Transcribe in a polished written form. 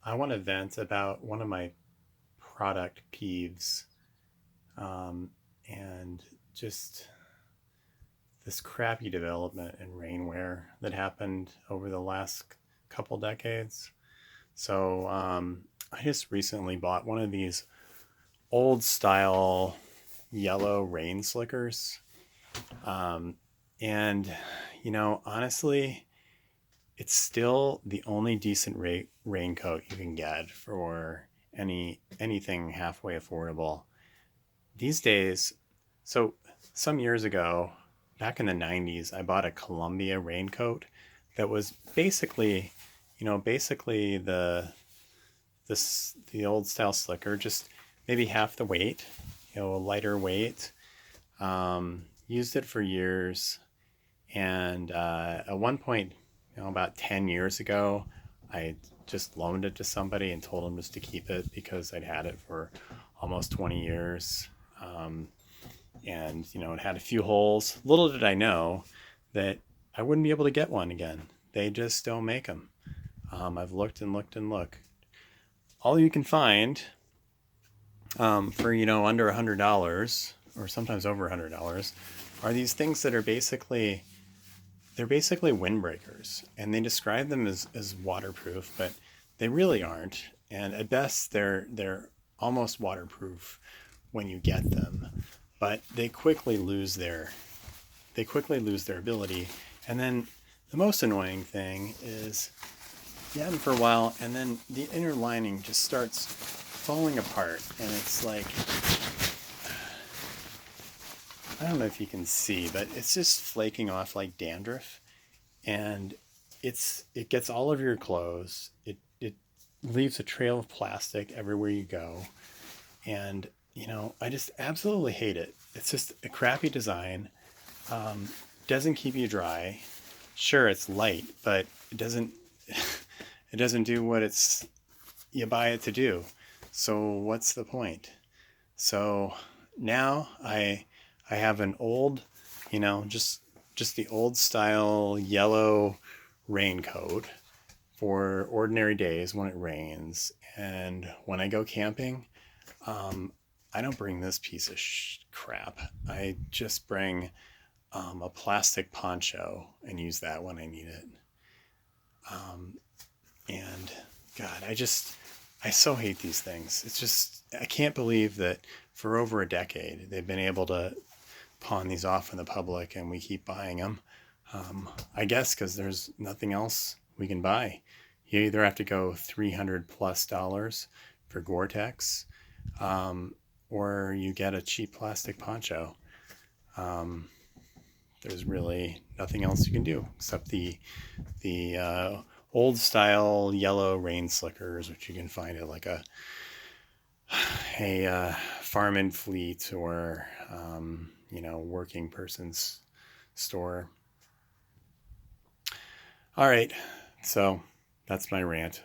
I want to vent about one of my product peeves, and just this crappy development in rainwear that happened over the last couple decades. I just recently bought one of these old style yellow rain slickers. Um, and, honestly, it's still the only decent raincoat you can get for anything halfway affordable these days. So some years ago, back in the 90s, I bought a Columbia raincoat that was basically the old style slicker, just maybe half the weight, a lighter weight. Used it for years, and at one point, about 10 years ago, I just loaned it to somebody and told them just to keep it because I'd had it for almost 20 years. Um, and, it had a few holes. Little did I know that I wouldn't be able to get one again. They just don't make them. I've looked and looked and looked. All you can find for, under $100 or sometimes over $100 are these things that are they're basically windbreakers, and they describe them as waterproof, but they really aren't. And at best, they're almost waterproof when you get them, but they quickly lose their ability. And then the most annoying thing is you have them for a while, and then the inner lining just starts falling apart, and it's like, I don't know if you can see, but it's just flaking off like dandruff, and it gets all over your clothes. It leaves a trail of plastic everywhere you go, and I just absolutely hate it. It's just a crappy design. Um, doesn't keep you dry. Sure, it's light, but it doesn't it doesn't do what it's you buy it to do. So what's the point? So now I have an old, just the old style yellow raincoat for ordinary days when it rains. And when I go camping, um, I don't bring this piece of crap. I just bring a plastic poncho and use that when I need it. Um, and God, I so hate these things. It's just, I can't believe that for over a decade they've been able to pawn these off in the public and we keep buying them. I guess because there's nothing else we can buy. You either have to go $300+ for Gore-Tex, um, or you get a cheap plastic poncho. Um, there's really nothing else you can do except the old style yellow rain slickers, which you can find at like a farm and fleet or working person's store. All right, so that's my rant.